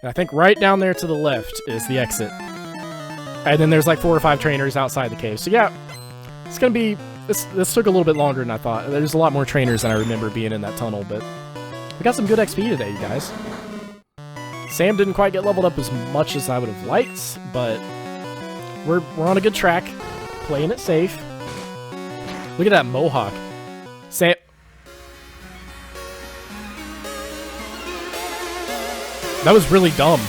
And I think right down there to the left is the exit. And then there's like 4 or 5 trainers outside the cave. So yeah, it's gonna be... This took a little bit longer than I thought. There's a lot more trainers than I remember being in that tunnel, but... We got some good XP today, you guys. Sam didn't quite get leveled up as much as I would have liked, but... We're on a good track. Playing it safe. Look at that mohawk. Sam... That was really dumb.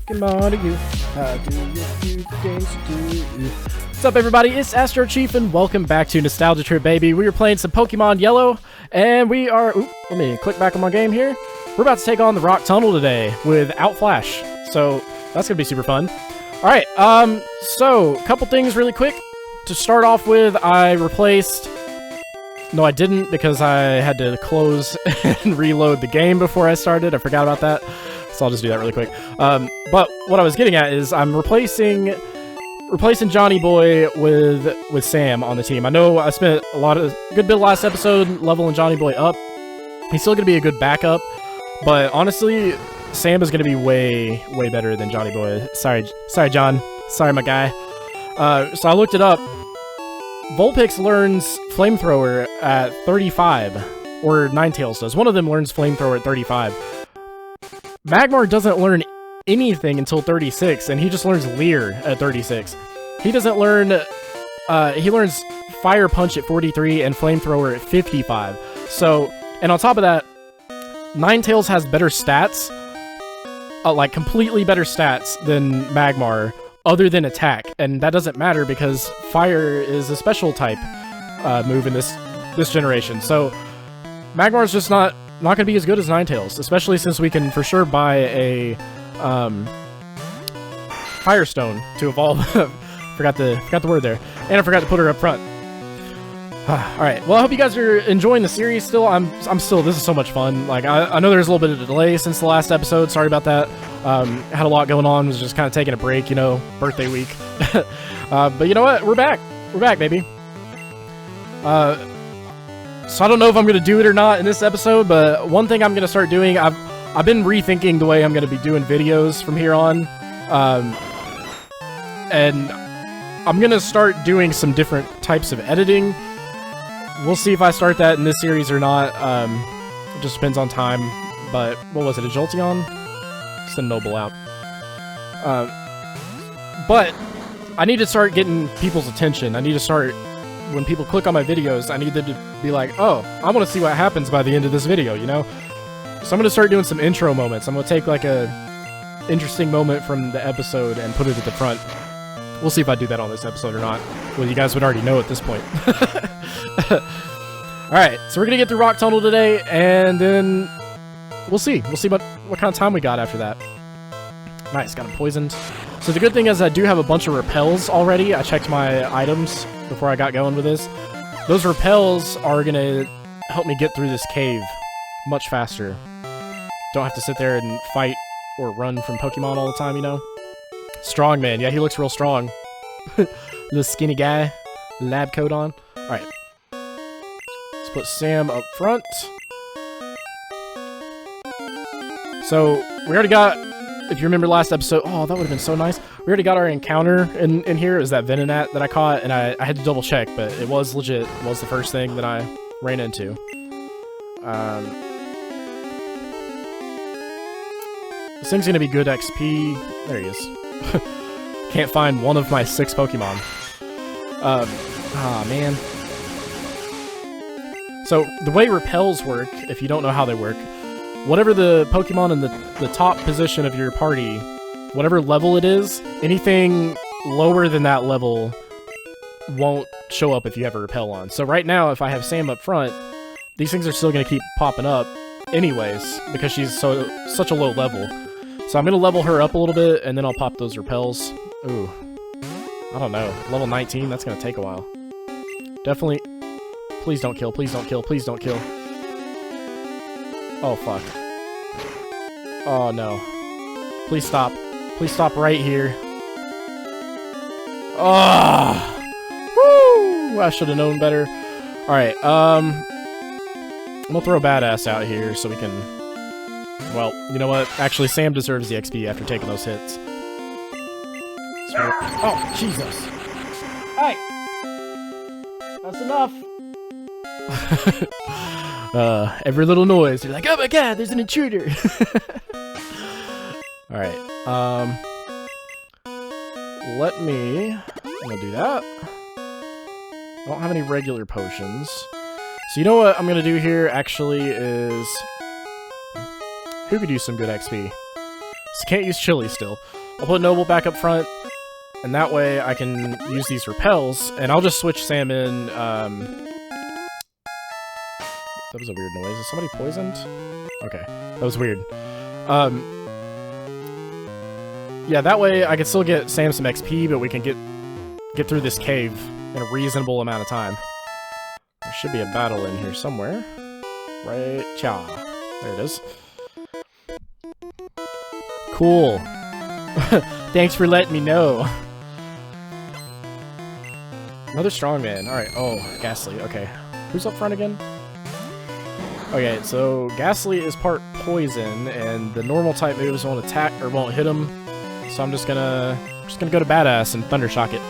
Pokemon to you. How do you do the games you do? What's up, everybody? It's Astro Chief, and welcome back to Nostalgia Trip, baby. We are playing some Pokemon Yellow, and we are... Oop, let me click back on my game here. We're about to take on the Rock Tunnel today without Flash, so that's gonna be super fun. Alright, so, a couple things really quick. To start off with, I replaced... No, I didn't, because I had to close and reload the game before I started. I forgot about that, so I'll just do that really quick. But what I was getting at is I'm replacing Johnny Boy with Sam on the team. I know I spent a good bit of last episode leveling Johnny Boy up. He's still going to be a good backup, but honestly... Sam is going to be way better than Johnny Boy. Sorry, John. Sorry, my guy. So I looked it up. Vulpix learns Flamethrower at 35, or Ninetales does. One of them learns Flamethrower at 35. Magmar doesn't learn anything until 36, and he just learns Leer at 36. He doesn't learn... he learns Fire Punch at 43 and Flamethrower at 55. So, and on top of that, Ninetales has better stats... like completely better stats than Magmar, other than attack, and that doesn't matter because Fire is a special type move in this generation. So Magmar's just not gonna be as good as Ninetales, especially since we can for sure buy a Firestone to evolve. forgot the word there, and I forgot to put her up front. Alright, well, I hope you guys are enjoying the series still. I'm still, this is so much fun. Like, I know there's a little bit of a delay since the last episode, sorry about that. Had a lot going on, was just kind of taking a break, you know, birthday week. But you know what, we're back, baby. So I don't know if I'm going to do it or not in this episode, but one thing I'm going to start doing, I've been rethinking the way I'm going to be doing videos from here on. And I'm going to start doing some different types of editing. We'll see if I start that in this series or not. It just depends on time. But, what was it, a Jolteon? Just a Noble out. But, I need to start getting people's attention. I need to start, when people click on my videos, I need them to be like, oh, I want to see what happens by the end of this video, you know? So I'm going to start doing some intro moments. I'm going to take like a interesting moment from the episode and put it at the front. We'll see if I do that on this episode or not. Well, you guys would already know at this point. Alright, so we're gonna get through Rock Tunnel today, and then we'll see. We'll see what kind of time we got after that. Nice, got him poisoned. So the good thing is I do have a bunch of repels already. I checked my items before I got going with this. Those repels are gonna help me get through this cave much faster. Don't have to sit there and fight or run from Pokemon all the time, you know? Strong man, yeah, he looks real strong. Little skinny guy, lab coat on. Alright. Let's put Sam up front. So, we already got, if you remember last episode, oh, that would have been so nice. We already got our encounter in here. It was that Venonat that I caught, and I had to double check, but it was legit. It was the first thing that I ran into. This thing's gonna be good XP. There he is. Can't find one of my 6 Pokemon. Man. So, the way repels work, if you don't know how they work, whatever the Pokemon in the top position of your party, whatever level it is, anything lower than that level won't show up if you have a repel on. So right now, if I have Sam up front, these things are still going to keep popping up anyways, because she's such a low level. So I'm going to level her up a little bit, and then I'll pop those repels. Ooh. I don't know. Level 19? That's going to take a while. Definitely. Please don't kill. Please don't kill. Please don't kill. Oh, fuck. Oh, no. Please stop. Please stop right here. Oh! Ooh, I should have known better. Alright, I'm gonna throw Badass out here so we can... Well, you know what? Actually, Sam deserves the XP after taking those hits. Oh, Jesus! Hey! That's enough! Every little noise, you're like, oh my god, there's an intruder! Alright, let me... I'm gonna do that. I don't have any regular potions. So you know what I'm gonna do here, actually, is... Who could use some good XP? So can't use Chili still. I'll put Noble back up front, and that way I can use these repels, and I'll just switch Sam in, That was a weird noise. Is somebody poisoned? Okay, that was weird. Yeah, that way I can still get Sam some XP, but we can get through this cave in a reasonable amount of time. There should be a battle in here somewhere. Right, cha. There it is. Cool. Thanks for letting me know. Another strongman. Alright, oh, Ghastly, okay. Who's up front again? Okay, so Ghastly is part poison, and the normal type moves won't attack or won't hit him. So I'm just gonna go to Badass and Thundershock it.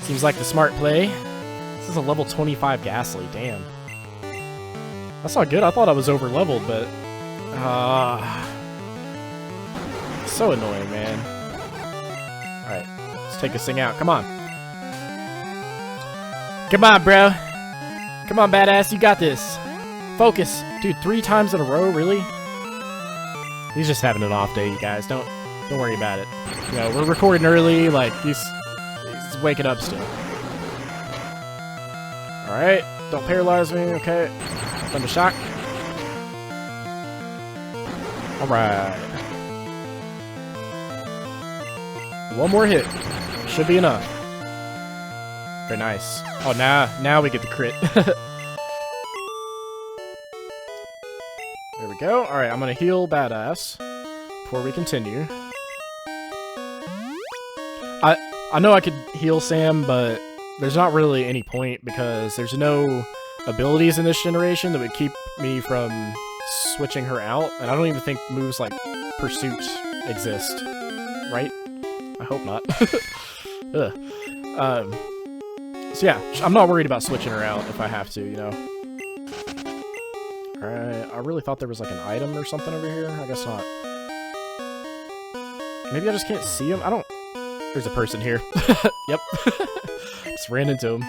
Seems like the smart play. This is a level 25 Ghastly, damn. That's not good. I thought I was over leveled, but so annoying, man. Alright, let's take this thing out. Come on. Come on, bro. Come on, Badass, you got this. Focus. Dude, 3 times in a row, really? He's just having an off day, you guys. Don't worry about it. You know, we're recording early, like, he's waking up still. Alright, don't paralyze me, okay. Thunder shock. Alright. One more hit. Should be enough. Very nice. Oh, now we get the crit. There we go. Alright, I'm gonna heal Badass before we continue. I know I could heal Sam, but there's not really any point because there's no abilities in this generation that would keep me from switching her out, and I don't even think moves like Pursuit exist. Right? I hope not. Ugh. So yeah, I'm not worried about switching her out if I have to, you know. Alright, I really thought there was like an item or something over here. I guess not. Maybe I just can't see him? I don't... There's a person here. Yep. Just ran into him.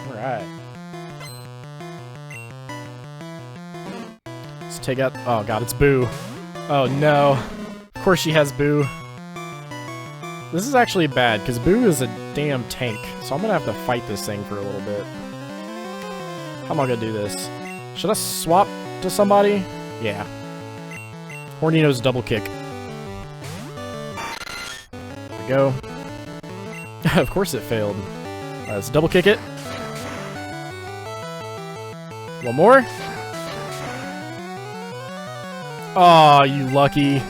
Alright. Let's take out... Oh god, it's Boo. Oh no. Of course she has Boo. This is actually bad, because Boo is a damn tank, so I'm gonna have to fight this thing for a little bit. How am I gonna do this? Should I swap to somebody? Yeah. Hornino's double kick. There we go. Of course it failed. Let's double kick it. One more. Aw, you lucky.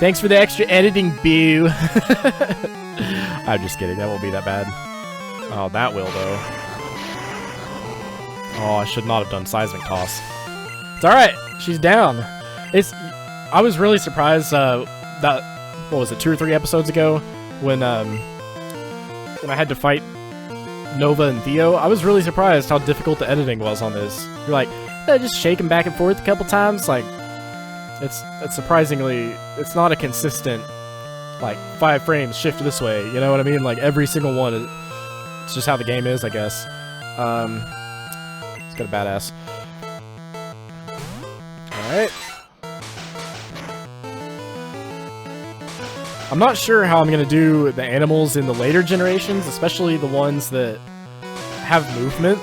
Thanks for the extra editing, Boo. I'm just kidding, that won't be that bad. Oh, that will, though. Oh, I should not have done Seismic Toss. It's alright, she's down. I was really surprised, that, what was it, 2 or 3 episodes ago, when I had to fight Nova and Theo. I was really surprised how difficult the editing was on this. You're like, just shaking back and forth a couple times, like, it's surprisingly, it's not a consistent, like, 5 frames shift this way, you know what I mean? Like, every single one, it's just how the game is, I guess. Let's go to Badass. Alright. I'm not sure how I'm gonna do the animals in the later generations, especially the ones that have movement,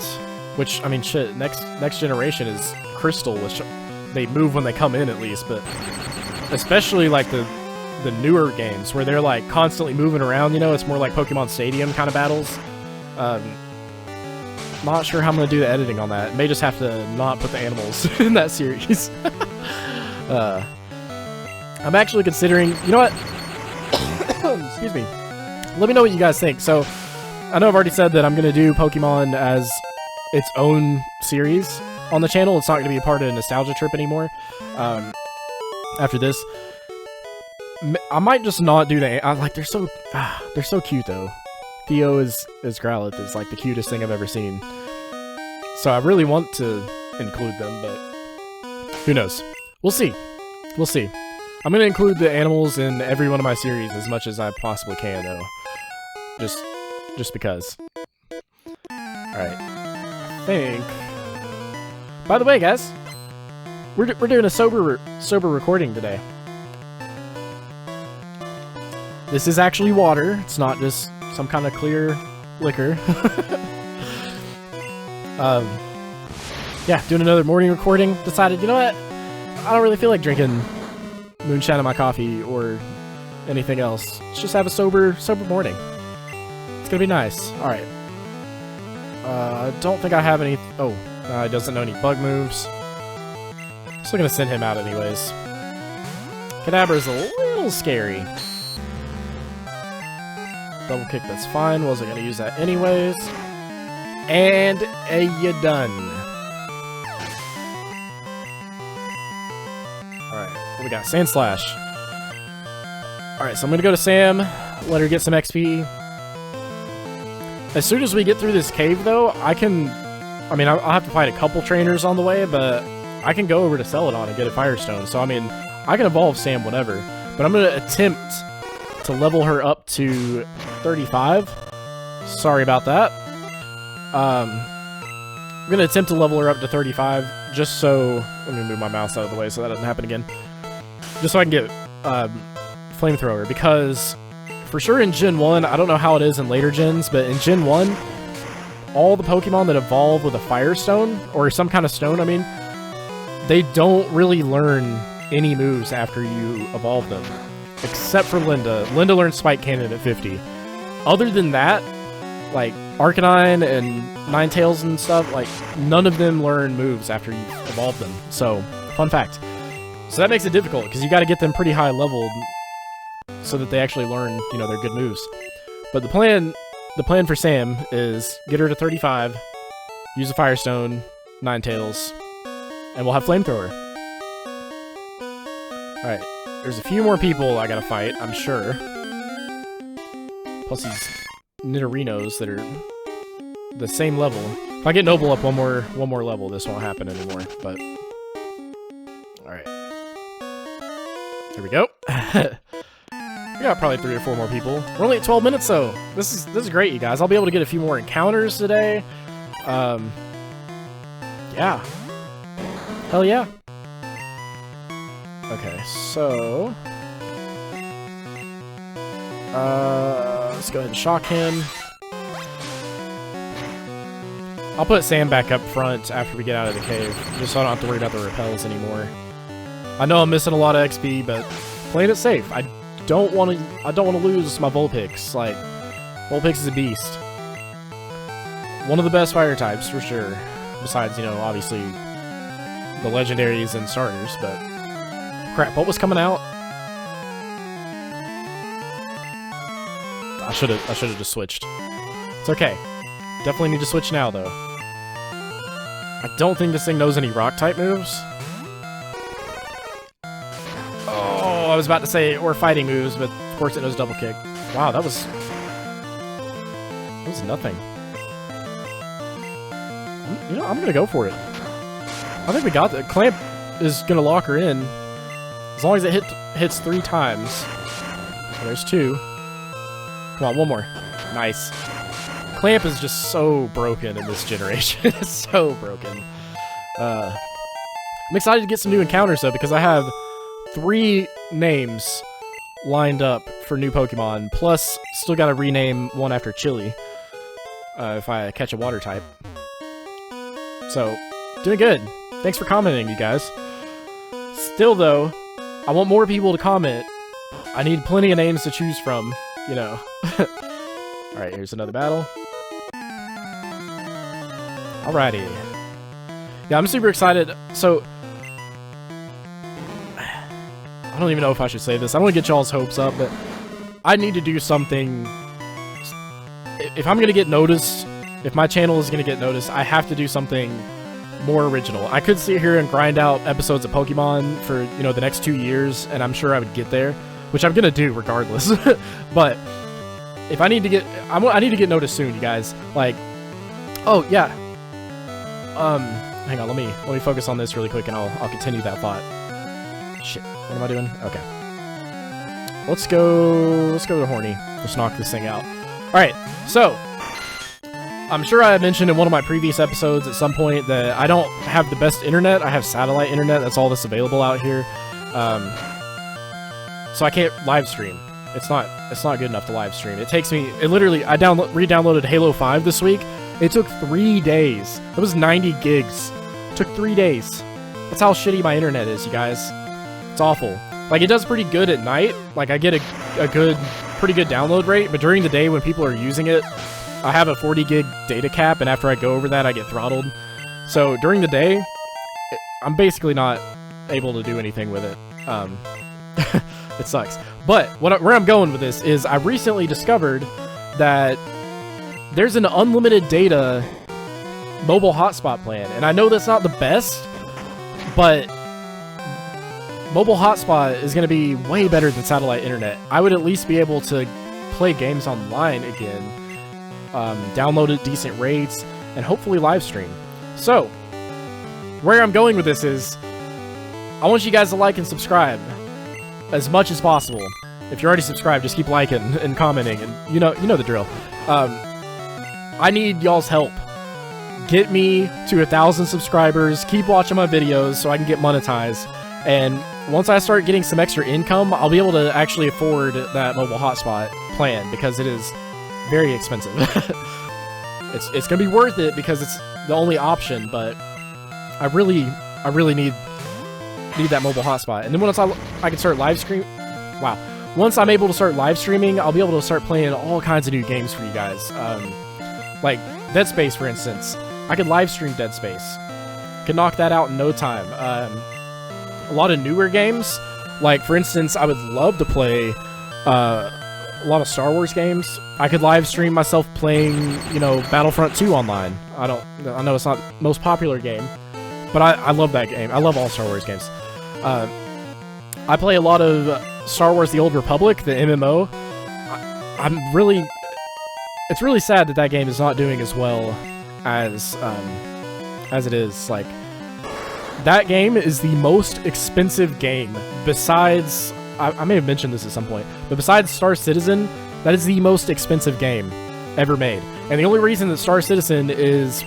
which, I mean, shit, next generation is Crystal, which they move when they come in at least, but especially like the newer games where they're like constantly moving around, you know, it's more like Pokemon Stadium kind of battles. Not sure how I'm gonna do the editing on that. May just have to not put the animals in that series. I'm actually considering, you know what? Excuse me. Let me know what you guys think. So, I know I've already said that I'm going to do Pokemon as its own series on the channel. It's not going to be a part of a nostalgia trip anymore. After this, I might just not do the. Like they're so cute though. Theo is Growlithe is like the cutest thing I've ever seen. So I really want to include them, but who knows? We'll see. We'll see. I'm gonna include the animals in every one of my series as much as I possibly can, though. Just because. Alright. I think... By the way, guys, we're doing a sober recording today. This is actually water. It's not just some kind of clear liquor. Yeah, doing another morning recording. Decided, you know what? I don't really feel like drinking moonshine in my coffee or anything else. Let's just have a sober morning. It's gonna be nice. Alright. I don't think I have any... Oh, he doesn't know any bug moves. Still gonna send him out anyways. Kadabra's a little scary. Double kick, that's fine. Wasn't gonna use that anyways. And you done. Alright, what we got? Sand Slash. Alright, so I'm gonna go to Sam, let her get some XP. As soon as we get through this cave, though, I mean, I'll have to fight a couple trainers on the way, but I can go over to Celadon and get a Firestone. So, I mean, I can evolve Sam whenever. But I'm going to attempt to level her up to 35. Sorry about that. I'm going to attempt to level her up to 35 just so... Let me move my mouse out of the way so that doesn't happen again. Just so I can get Flamethrower, because... For sure in Gen 1, I don't know how it is in later gens, but in Gen 1, all the Pokemon that evolve with a Firestone, or some kind of stone, I mean, they don't really learn any moves after you evolve them. Except for Linda. Linda learns Spike Cannon at 50. Other than that, like, Arcanine and Ninetales and stuff, like, none of them learn moves after you evolve them. So, fun fact. So that makes it difficult, because you gotta get them pretty high leveled so that they actually learn, you know, their good moves. But the plan for Sam is get her to 35, use a Firestone, Ninetales, and we'll have Flamethrower. Alright, there's a few more people I gotta fight, I'm sure. Plus these Nidorinos that are the same level. If I get Noble up one more level, this won't happen anymore, but... Alright. Here we go. We got probably 3 or 4 more people. We're only at 12 minutes, though. This is great, you guys. I'll be able to get a few more encounters today. Yeah. Hell yeah. Okay, so... let's go ahead and shock him. I'll put Sam back up front after we get out of the cave, just so I don't have to worry about the repels anymore. I know I'm missing a lot of XP, but playing it safe. I don't want to lose my Vulpix. Like, Vulpix is a beast. One of the best fire types for sure. Besides, you know, obviously the legendaries and starters, but crap, what was coming out? I should have just switched. It's okay. Definitely need to switch now though. I don't think this thing knows any rock type moves. I was about to say, or fighting moves, but of course it knows double kick. Wow, that was nothing. You know, I'm gonna go for it. I think we got the Clamp is gonna lock her in as long as it hits 3 times. There's 2. Come on, one more. Nice. Clamp is just so broken in this generation. It's so broken. I'm excited to get some new encounters though, because I have 3 names lined up for new Pokemon, plus still gotta rename one after Chili if I catch a water type. So, doing good. Thanks for commenting, you guys. Still though, I want more people to comment. I need plenty of names to choose from, you know. Alright, here's another battle. Alrighty. Yeah, I'm super excited. So, I don't even know if I should say this. I don't want to get y'all's hopes up, but I need to do something. If I'm gonna get noticed, if my channel is gonna get noticed, I have to do something more original. I could sit here and grind out episodes of Pokemon for, you know, the next 2 years, and I'm sure I would get there, which I'm gonna do regardless. But if I need to get, I need to get noticed soon, you guys. Like, oh yeah. Hang on, let me focus on this really quick, and I'll continue that thought. Shit, what am I doing? Okay. Let's go to Horny. Let's knock this thing out. All right, so I'm sure I mentioned in one of my previous episodes at some point that I don't have the best internet. I have satellite internet. That's all that's available out here. So I can't live stream. It's not good enough to live stream. It takes me. It literally. I re-downloaded Halo 5 this week. It took 3 days. It was 90 gigs. It took 3 days. That's how shitty my internet is, you guys. It's awful. Like, it does pretty good at night. Like, I get a pretty good download rate, but during the day when people are using it, I have a 40 gig data cap, and after I go over that, I get throttled. So during the day, I'm basically not able to do anything with it. It sucks. But where I'm going with this is I recently discovered that there's an unlimited data mobile hotspot plan, and I know that's not the best, but mobile hotspot is going to be way better than satellite internet. I would at least be able to play games online again, download at decent rates, and hopefully live stream. So, where I'm going with this is, I want you guys to like and subscribe as much as possible. If you're already subscribed, just keep liking and commenting, and you know the drill. I need y'all's help. Get me to 1,000 subscribers, keep watching my videos so I can get monetized, and once I start getting some extra income, I'll be able to actually afford that mobile hotspot plan, because it is very expensive. It's gonna be worth it because it's the only option, but I really need that mobile hotspot. And then once I can start live stream, wow. Once I'm able to start live streaming, I'll be able to start playing all kinds of new games for you guys. Like Dead Space, for instance. I could live stream Dead Space. Could knock that out in no time. A lot of newer games, like for instance, I would love to play a lot of Star Wars games. I could live stream myself playing, you know, Battlefront 2 online. I know it's not the most popular game, but I love that game. I love all Star Wars games. I play a lot of Star Wars: The Old Republic, the MMO. It's really sad that game is not doing as well as it is. Like, that game is the most expensive game besides, I may have mentioned this at some point, but besides Star Citizen, that is the most expensive game ever made. And the only reason that Star Citizen is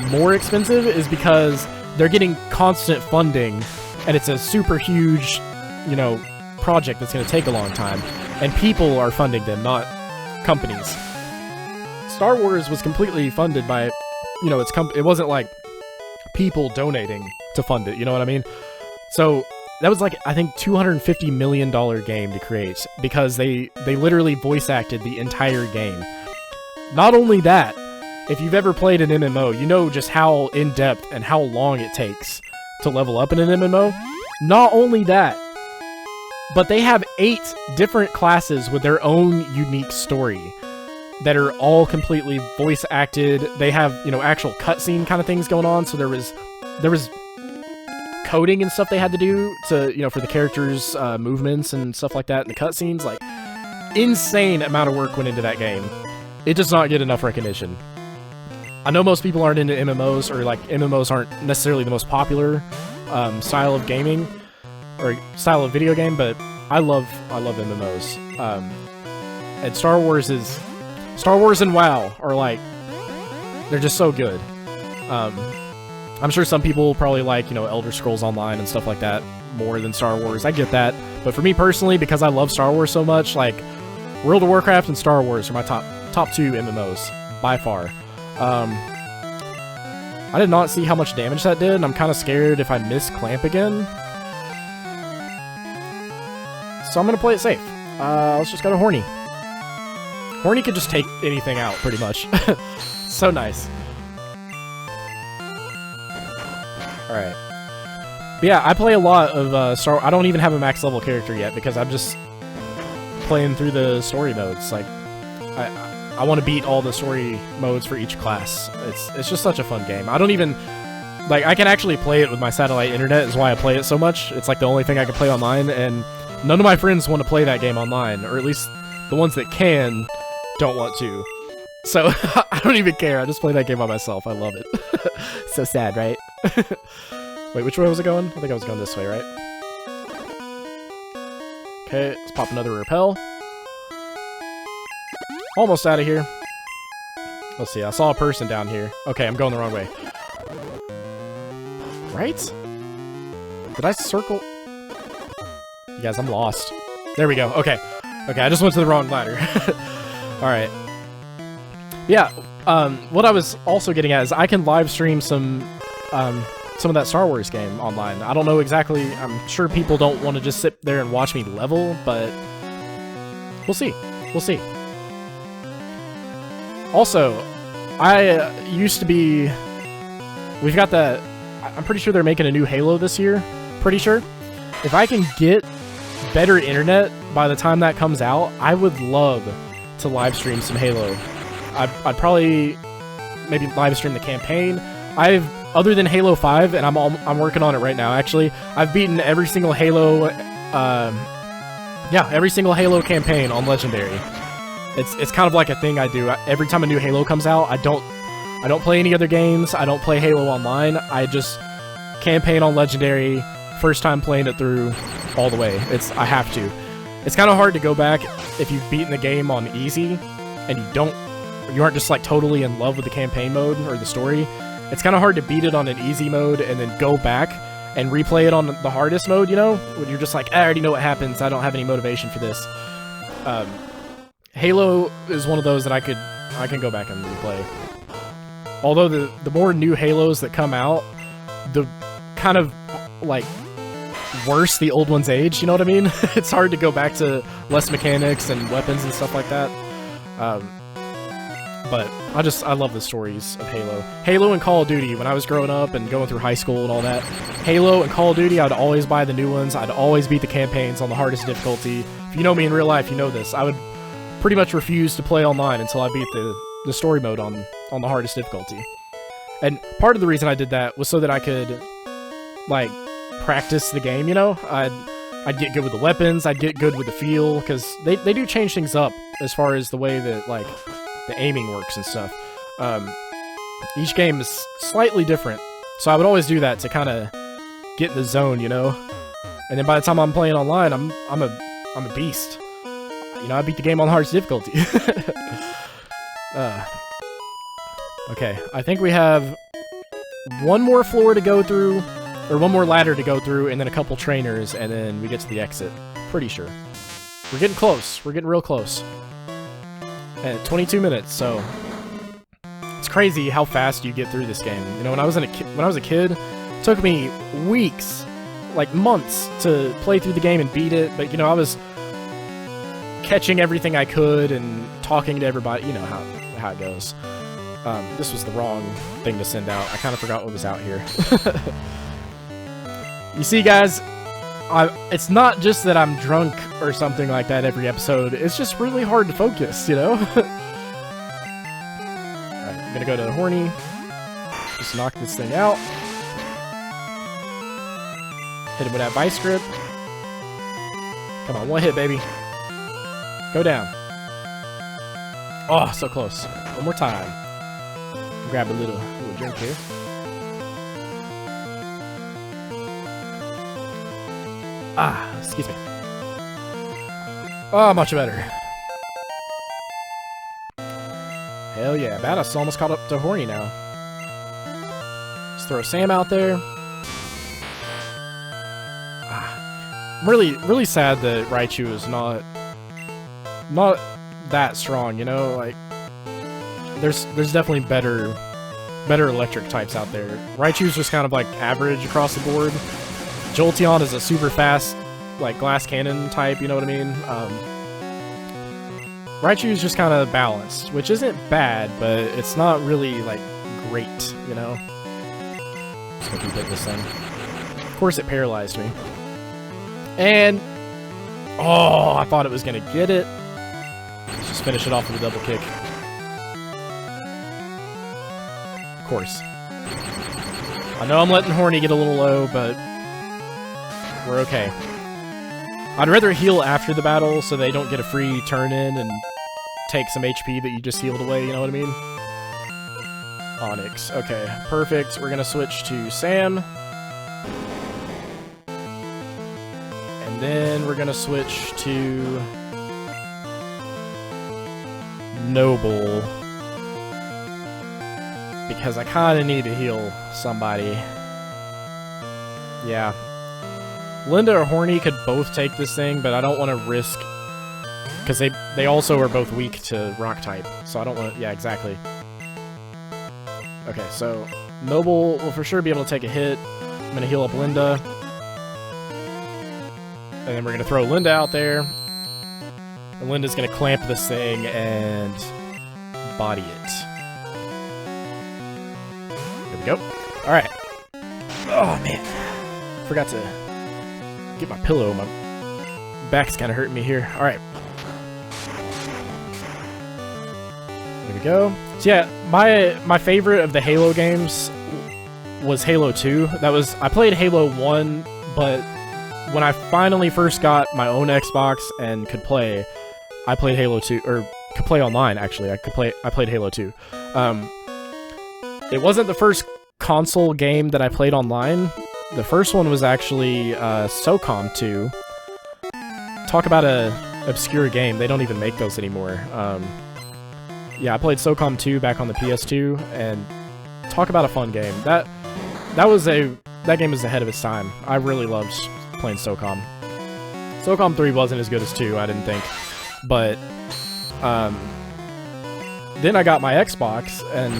more expensive is because they're getting constant funding, and it's a super huge, you know, project that's going to take a long time, and people are funding them, not companies. Star Wars was completely funded by, you know, it wasn't like people donating to fund it, you know what I mean? So that was like, I think, $250 million game to create, because they literally voice acted the entire game. Not only that, if you've ever played an MMO, you know just how in-depth and how long it takes to level up in an MMO. Not only that, but they have 8 different classes with their own unique story that are all completely voice acted. They have, you know, actual cutscene kind of things going on. So there was coding and stuff they had to do to, you know, for the characters' movements and stuff like that in the cutscenes. Like, insane amount of work went into that game. It does not get enough recognition. I know most people aren't into MMOs, or like MMOs aren't necessarily the most popular style of gaming or style of video game, but I love MMOs. And Star Wars and WoW are like, they're just so good. I'm sure some people probably like, you know, Elder Scrolls Online and stuff like that more than Star Wars. I get that. But for me personally, because I love Star Wars so much, like, World of Warcraft and Star Wars are my top 2 MMOs, by far. I did not see how much damage that did, and I'm kind of scared if I miss Clamp again. So I'm going to play it safe. Let's just go to Horny. Horny could just take anything out, pretty much. So nice. Alright. But yeah, I play a lot of I don't even have a max level character yet, because I'm just playing through the story modes. Like, I want to beat all the story modes for each class. It's just such a fun game. I don't even, like, I can actually play it with my satellite internet is why I play it so much. It's like the only thing I can play online, and none of my friends want to play that game online, or at least the ones that can don't want to. So, I don't even care. I just play that game by myself. I love it. So sad, right? Wait, which way was it going? I think I was going this way, right? Okay, let's pop another repel. Almost out of here. Let's see, I saw a person down here. Okay, I'm going the wrong way. Right? Did I circle? You guys, I'm lost. There we go. Okay. Okay, I just went to the wrong ladder. Alright. Yeah, what I was also getting at is I can live stream some of that Star Wars game online. I don't know exactly, I'm sure people don't want to just sit there and watch me level, but we'll see. We'll see. Also, I used to be, we've got that, I'm pretty sure they're making a new Halo this year, pretty sure. If I can get better internet by the time that comes out, I would love to live stream some Halo. I'd probably maybe live stream the campaign. Other than Halo 5, and I'm working on it right now, actually, I've beaten every single Halo, every single Halo campaign on Legendary. It's kind of like a thing I do. Every time a new Halo comes out, I don't play any other games, I don't play Halo Online, I just campaign on Legendary, first time playing it through all the way. I have to. It's kind of hard to go back if you've beaten the game on easy, and you aren't just like totally in love with the campaign mode or the story. It's kind of hard to beat it on an easy mode and then go back and replay it on the hardest mode, you know? When you're just like, I already know what happens, I don't have any motivation for this. Halo is one of those that I can go back and replay. Although the more new Halos that come out, the kind of, like, worse the old ones age, you know what I mean? It's hard to go back to less mechanics and weapons and stuff like that. But I love the stories of Halo. Halo and Call of Duty, when I was growing up and going through high school and all that, Halo and Call of Duty, I'd always buy the new ones. I'd always beat the campaigns on the hardest difficulty. If you know me in real life, you know this. I would pretty much refuse to play online until I beat the story mode on the hardest difficulty. And part of the reason I did that was so that I could, like, practice the game, you know? I'd get good with the weapons, I'd get good with the feel, because they do change things up as far as the way that, like, the aiming works and stuff. Each game is slightly different, so I would always do that to kind of get in the zone, you know? And then by the time I'm playing online, I'm a beast. You know, I beat the game on hardest difficulty. Okay, I think we have one more floor to go through, or one more ladder to go through, and then a couple trainers, and then we get to the exit. Pretty sure. We're getting close. We're getting real close. And 22 minutes, so it's crazy how fast you get through this game. You know, when I was a kid, it took me weeks, like months, to play through the game and beat it. But you know, I was catching everything I could and talking to everybody. You know how it goes. This was the wrong thing to send out. I kind of forgot what was out here. You see, guys, it's not just that I'm drunk or something like that every episode. It's just really hard to focus, you know? Alright, I'm gonna go to Horny. Just knock this thing out. Hit him with that vice grip. Come on, one hit, baby. Go down. Oh, so close. One more time. Grab a little drink here. Ah, excuse me. Oh, much better. Hell yeah, Badass almost caught up to Horny now. Let's throw Sam out there. Ah, I'm really sad that Raichu is not that strong, you know? Like, there's definitely better electric types out there. Raichu's just kind of like average across the board. Jolteon is a super fast, like, glass cannon type, you know what I mean? Raichu's just kind of balanced, which isn't bad, but it's not really, like, great, you know? Just gonna keep hitting this thing. Of course it paralyzed me. And Oh, I thought it was gonna get it. Let's just finish it off with a double kick. Of course. I know I'm letting Horny get a little low, but we're okay. I'd rather heal after the battle so they don't get a free turn in and take some HP that you just healed away, you know what I mean? Onyx. Okay, perfect. We're gonna switch to Sam. And then we're gonna switch to Noble. Because I kinda need to heal somebody. Yeah. Linda or Horny could both take this thing, but I don't want to risk... Because they also are both weak to rock type, so I don't want to... Yeah, exactly. Okay, so Noble will for sure be able to take a hit. I'm going to heal up Linda. And then we're going to throw Linda out there. And Linda's going to clamp this thing and body it. There we go. Alright. Oh, man. Forgot to get my pillow. My back's kind of hurting me here. Alright. There we go. So yeah, my favorite of the Halo games was Halo 2. I played Halo 1, but when I finally first got my own Xbox and could play, I played Halo 2, or could play online actually. I played Halo 2. It wasn't the first console game that I played online. The first one was actually SOCOM 2. Talk about a obscure game. They don't even make those anymore. Yeah, I played SOCOM 2 back on the PS2, and talk about a fun game. That game was ahead of its time. I really loved playing SOCOM. SOCOM 3 wasn't as good as 2, I didn't think. But then I got my Xbox and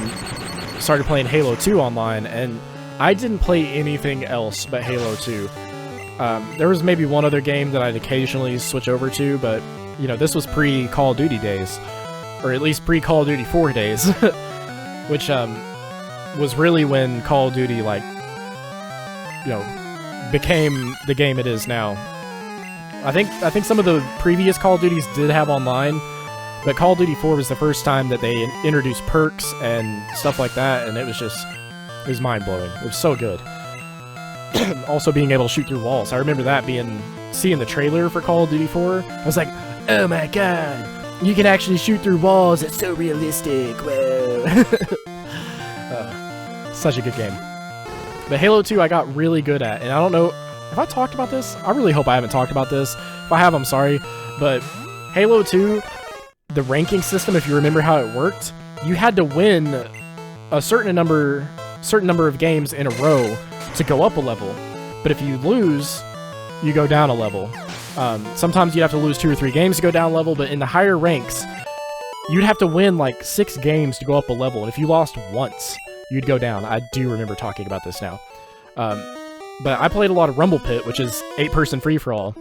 started playing Halo 2 online, and I didn't play anything else but Halo 2. There was maybe one other game that I'd occasionally switch over to, but, you know, this was pre-Call of Duty days. Or at least pre-Call of Duty 4 days. Which, was really when Call of Duty, like, you know, became the game it is now. I think some of the previous Call of Duties did have online, but Call of Duty 4 was the first time that they introduced perks and stuff like that, and it was mind-blowing. It was so good. Also being able to shoot through walls. I remember that seeing the trailer for Call of Duty 4. I was like, oh my god, you can actually shoot through walls. It's so realistic. Whoa. Such a good game. But Halo 2 I got really good at, and I don't know, have I talked about this? I really hope I haven't talked about this. If I have, I'm sorry. But Halo 2, the ranking system, if you remember how it worked, you had to win a certain number of games in a row to go up a level. But if you lose, you go down a level. Sometimes you'd have to lose 2 or 3 games to go down a level, but in the higher ranks, you'd have to win like 6 games to go up a level, and if you lost once, you'd go down. I do remember talking about this now. But I played a lot of Rumble Pit, which is 8-person free-for-all,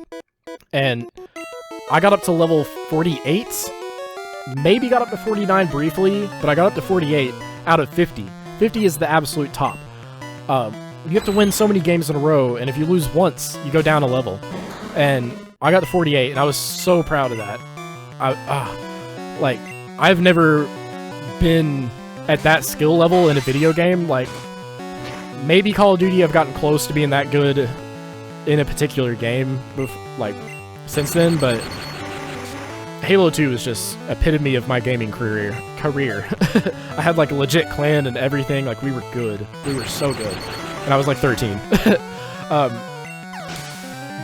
and I got up to level 48, maybe got up to 49 briefly, but I got up to 48 out of 50. 50 is the absolute top. You have to win so many games in a row, and if you lose once, you go down a level. And I got to 48, and I was so proud of that. Like, I've never been at that skill level in a video game. Like, maybe Call of Duty I've gotten close to being that good in a particular game, like, since then, but Halo 2 is just epitome of my gaming career. I had, like, a legit clan and everything. Like, we were good. We were so good. And I was, like, 13.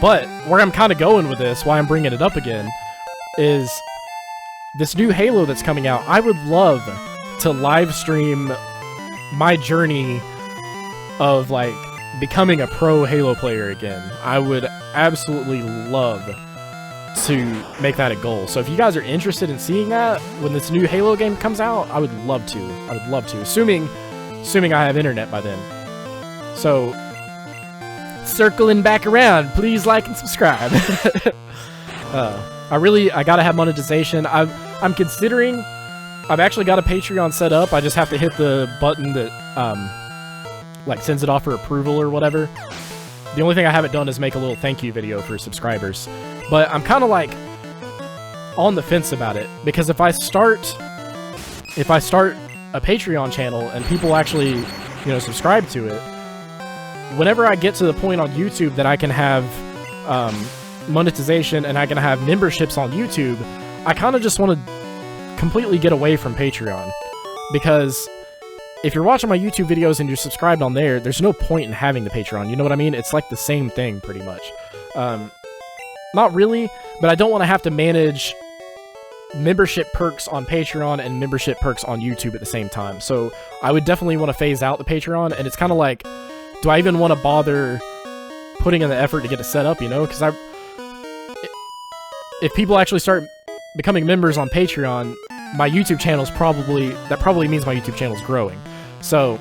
But where I'm kind of going with this, why I'm bringing it up again, is this new Halo that's coming out. I would love to live stream my journey of, like, becoming a pro Halo player again. I would absolutely love to make that a goal. So if you guys are interested in seeing that when this new Halo game comes out, I would love to. I would love to, assuming I have internet by then. So, circling back around, please like and subscribe. I gotta have monetization. I'm considering, I've actually got a Patreon set up. I just have to hit the button that like sends it off for approval or whatever. The only thing I haven't done is make a little thank you video for subscribers. But I'm kind of like on the fence about it, because if I start a Patreon channel and people actually, you know, subscribe to it, whenever I get to the point on YouTube that I can have monetization and I can have memberships on YouTube, I kind of just want to completely get away from Patreon, because if you're watching my YouTube videos and you're subscribed on there, there's no point in having the Patreon. You know what I mean? It's like the same thing pretty much. Not really, but I don't want to have to manage membership perks on Patreon and membership perks on YouTube at the same time. So I would definitely want to phase out the Patreon, and it's kind of like, do I even want to bother putting in the effort to get it set up, you know? Because if people actually start becoming members on Patreon, my YouTube channel's probably means my YouTube channel's growing. So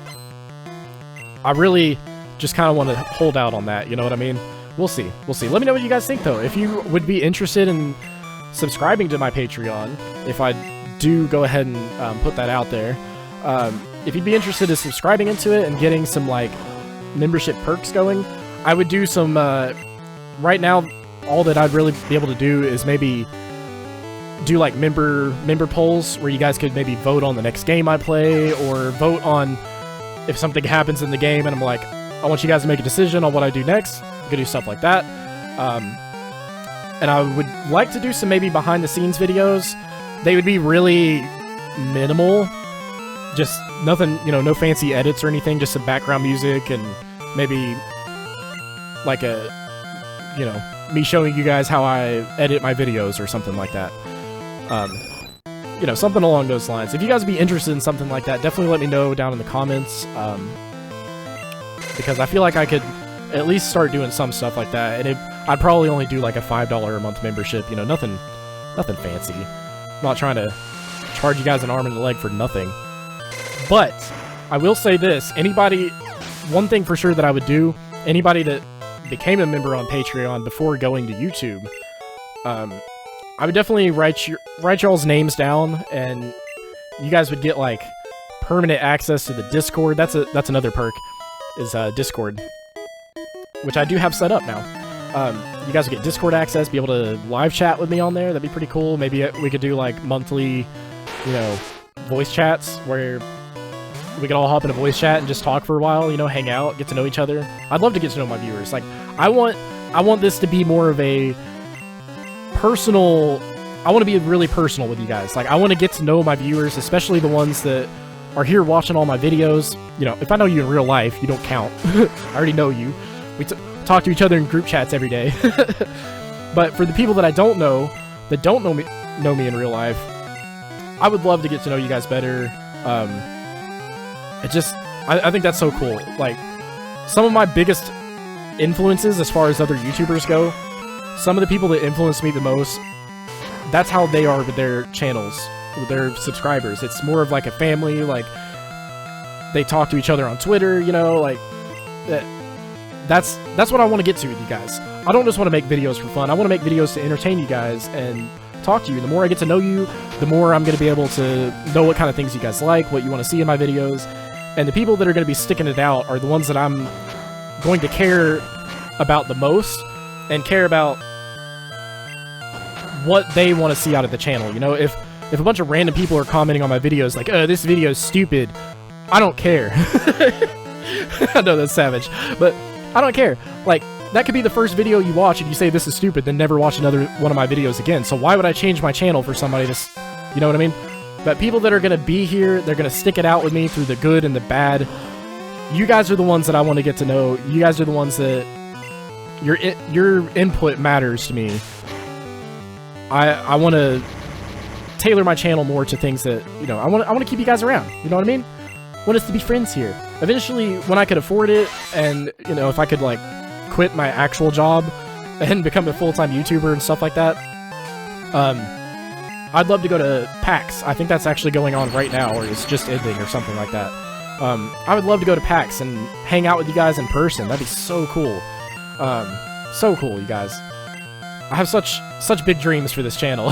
I really just kind of want to hold out on that, you know what I mean? We'll see. We'll see. Let me know what you guys think, though. If you would be interested in subscribing to my Patreon, if I do go ahead and put that out there, if you'd be interested in subscribing into it and getting some, like, membership perks going, I would do some, right now, all that I'd really be able to do is maybe do, like, member polls, where you guys could maybe vote on the next game I play, or vote on if something happens in the game, and I'm like, I want you guys to make a decision on what I do next. You could do stuff like that. And I would like to do some maybe behind-the-scenes videos. They would be really minimal. Just nothing, you know, no fancy edits or anything, just some background music and maybe like you know, me showing you guys how I edit my videos or something like that. You know, something along those lines. If you guys would be interested in something like that, definitely let me know down in the comments. Because I feel like I could at least start doing some stuff like that, and I'd probably only do like a $5 a month membership, you know, nothing fancy. I'm not trying to charge you guys an arm and a leg for nothing. But I will say this, one thing for sure that I would do, anybody that became a member on Patreon before going to YouTube, I would definitely write y'all's names down, and you guys would get like permanent access to the Discord. That's another perk, is Discord, which I do have set up now. You guys will get Discord access, be able to live chat with me on there. That'd be pretty cool. Maybe we could do like monthly, you know, voice chats where we could all hop in a voice chat and just talk for a while, you know, hang out, get to know each other. I'd love to get to know my viewers. Like, I want this to be more of a personal, I want to be really personal with you guys. Like, I want to get to know my viewers, especially the ones that are here watching all my videos. You know, if I know you in real life, you don't count. I already know you. We talk to each other in group chats every day. But for the people that I don't know, that don't know me in real life, I would love to get to know you guys better. I think that's so cool. Like, some of my biggest influences as far as other YouTubers go, some of the people that influence me the most, that's how they are with their channels, with their subscribers. It's more of like a family, like, they talk to each other on Twitter, you know, like, that's what I want to get to with you guys. I don't just want to make videos for fun. I want to make videos to entertain you guys and talk to you. The more I get to know you, the more I'm going to be able to know what kind of things you guys like, what you want to see in my videos. And the people that are going to be sticking it out are the ones that I'm going to care about the most, and care about what they want to see out of the channel. You know, if a bunch of random people are commenting on my videos like, oh, this video is stupid, I don't care. I know that's savage, but I don't care. Like, that could be the first video you watch and you say this is stupid, then never watch another one of my videos again. So why would I change my channel for somebody to, you know what I mean? But people that are going to be here, they're going to stick it out with me through the good and the bad. You guys are the ones that I want to get to know. You guys are the ones that your input matters to me. I want to tailor my channel more to things that, you know, I want to keep you guys around. You know what I mean? I want us to be friends here. Eventually, when I could afford it, and, you know, if I could, like, quit my actual job and become a full-time YouTuber and stuff like that, I'd love to go to PAX. I think that's actually going on right now, or it's just ending or something like that. I would love to go to PAX and hang out with you guys in person. That'd be so cool. So cool, you guys. I have such big dreams for this channel.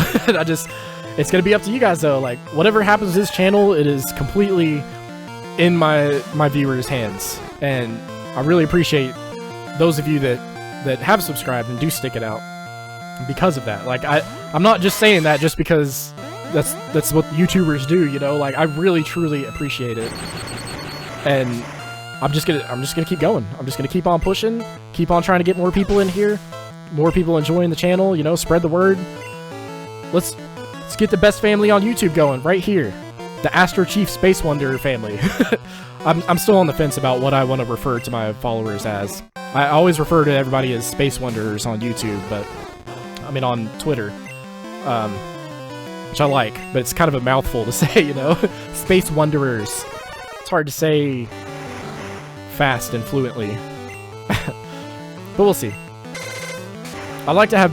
It's gonna be up to you guys, though. Like, whatever happens to this channel, it is completely in my viewers' hands. And I really appreciate those of you that have subscribed and do stick it out. because of that. Like, I'm not just saying that just because that's what YouTubers do, you know? Like, I really, truly appreciate it. And I'm just gonna keep going. I'm just gonna keep on pushing, keep on trying to get more people in here, more people enjoying the channel, you know, spread the word. Let's get the best family on YouTube going right here. The Astro Chief Space Wonder family. I'm still on the fence about what I want to refer to my followers as. I always refer to everybody as Space Wanderers on YouTube, but I mean on Twitter, which I like, but it's kind of a mouthful to say, you know? Space Wanderers. It's hard to say fast and fluently. But we'll see. I'd like to have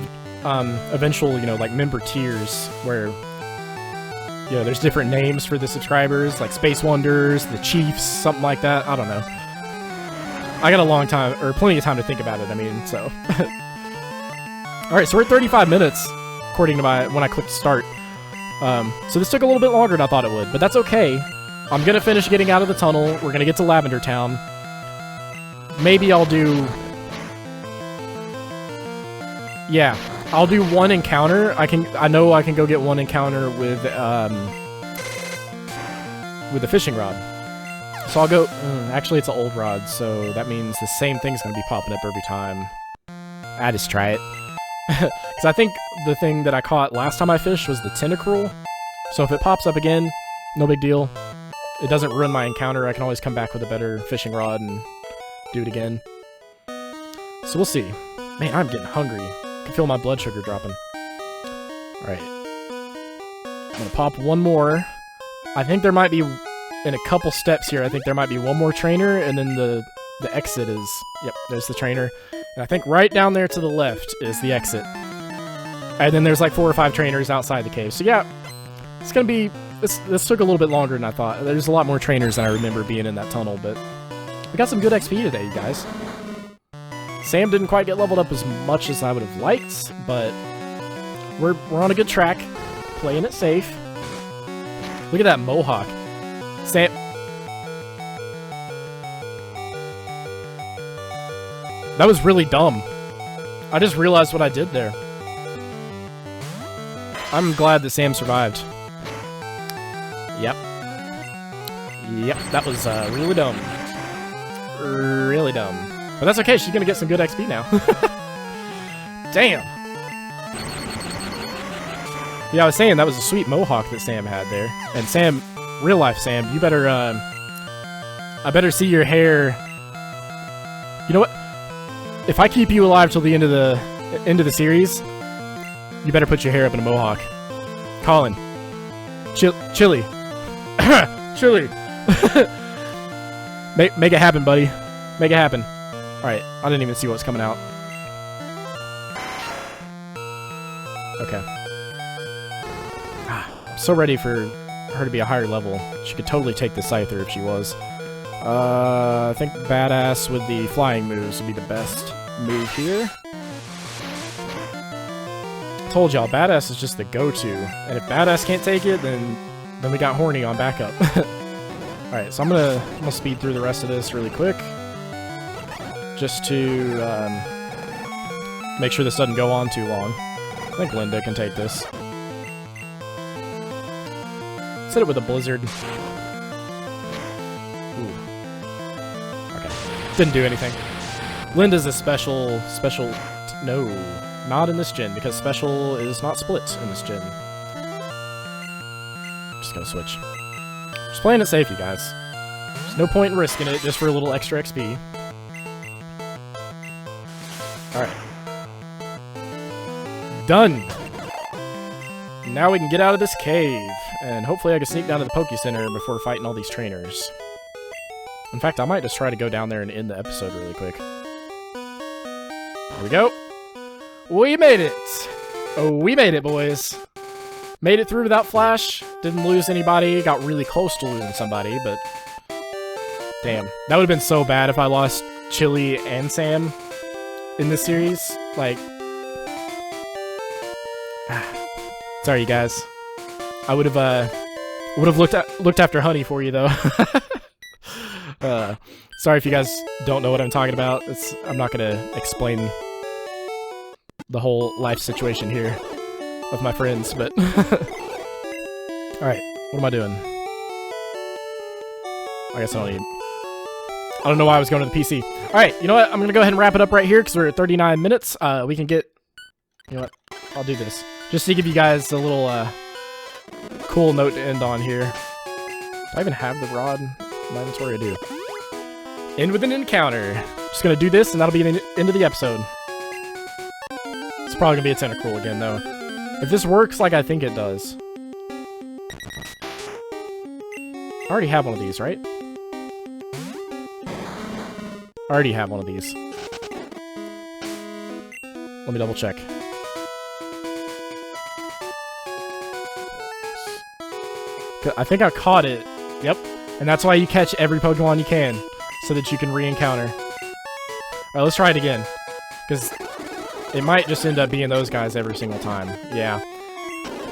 eventual, you know, like member tiers where, you know, there's different names for the subscribers, like Space Wonders, the Chiefs, something like that. I don't know. I got a long time, or plenty of time to think about it, I mean, so. Alright, so we're at 35 minutes, according to when I clicked start. So this took a little bit longer than I thought it would, but that's okay. I'm gonna finish getting out of the tunnel. We're gonna get to Lavender Town. Maybe I'll do... Yeah, I'll do one encounter. I know I can go get one encounter with the fishing rod. So I'll go... actually, it's an old rod, so that means the same thing's gonna be popping up every time. I just try it. Because I think the thing that I caught last time I fished was the tentacruel. So if it pops up again, no big deal. It doesn't ruin my encounter. I can always come back with a better fishing rod and do it again. So we'll see. Man, I'm getting hungry. I can feel my blood sugar dropping. Alright. I'm gonna pop one more. I think there might be, in a couple steps here, I think there might be one more trainer, and then the exit is... Yep, there's the trainer. And I think right down there to the left is the exit. And then there's like 4 or 5 trainers outside the cave. So yeah, it's gonna be... This took a little bit longer than I thought. There's a lot more trainers than I remember being in that tunnel, but... We got some good XP today, you guys. Sam didn't quite get leveled up as much as I would have liked, but... We're on a good track. Playing it safe. Look at that mohawk. Sam... That was really dumb. I just realized what I did there. I'm glad that Sam survived. Yep. Yep, that was really dumb. Really dumb. But that's okay, she's gonna get some good XP now. Damn! Yeah, I was saying that was a sweet mohawk that Sam had there. And Sam, real life Sam, you better, I better see your hair... You know what? If I keep you alive till the end of the series, you better put your hair up in a mohawk. Colin. Chili. Chili. Make it happen, buddy. Make it happen. Alright, I didn't even see what was coming out. Okay. I'm so ready for her to be a higher level. She could totally take the Scyther if she was. I think Badass with the flying moves would be the best move here. Told y'all, Badass is just the go-to. And if Badass can't take it, then we got Horny on backup. Alright, so I'm gonna speed through the rest of this really quick. Just to make sure this doesn't go on too long. I think Linda can take this. Hit it with a blizzard. Ooh. Okay. Didn't do anything. Linda's a special... No, not in this gen, because special is not split in this gen. Just gonna switch. Just playing it safe, you guys. There's no point in risking it just for a little extra XP. Alright. Done! Now we can get out of this cave, and hopefully I can sneak down to the Poke Center before fighting all these trainers. In fact, I might just try to go down there and end the episode really quick. Here we go! We made it! Oh, we made it, boys! Made it through without Flash, didn't lose anybody, got really close to losing somebody, but... Damn. That would've been so bad if I lost Chili and Sam in this series. Like... Sorry, you guys. I would have looked after Honey for you, though. Sorry if you guys don't know what I'm talking about. I'm not gonna explain the whole life situation here of my friends, but... Alright, what am I doing? I guess I don't know why I was going to the PC. Alright, you know what? I'm gonna go ahead and wrap it up right here, because we're at 39 minutes. We can get... You know what? I'll do this. Just to give you guys a little, cool note to end on here. Do I even have the rod in my inventory? I do. End with an encounter. Just gonna do this, and that'll be the end of the episode. It's probably gonna be a tentacle again, though. If this works like I think it does. I already have one of these, right? I already have one of these. Let me double check. I think I caught it. Yep. And that's why you catch every Pokemon you can, so that you can re-encounter. Alright, let's try it again. Because it might just end up being those guys every single time. Yeah.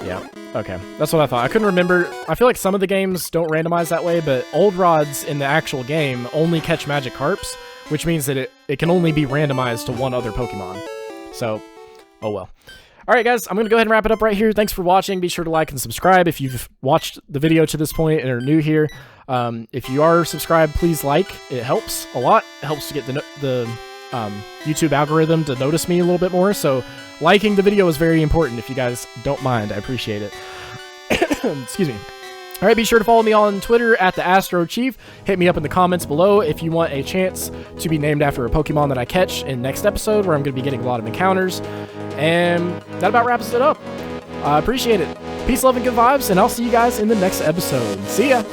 Yeah. Okay. That's what I thought. I couldn't remember. I feel like some of the games don't randomize that way, but old rods in the actual game only catch Magikarps, which means that it can only be randomized to one other Pokemon. So, oh well. Alright guys, I'm going to go ahead and wrap it up right here. Thanks for watching. Be sure to like and subscribe if you've watched the video to this point and are new here. If you are subscribed, please like. It helps a lot. It helps to get the YouTube algorithm to notice me a little bit more. So liking the video is very important. If you guys don't mind, I appreciate it. Excuse me. Alright, be sure to follow me on Twitter at the Astro Chief. Hit me up in the comments below if you want a chance to be named after a Pokemon that I catch in next episode, where I'm going to be getting a lot of encounters. And that about wraps it up. I appreciate it. Peace, love, and good vibes, and I'll see you guys in the next episode. See ya!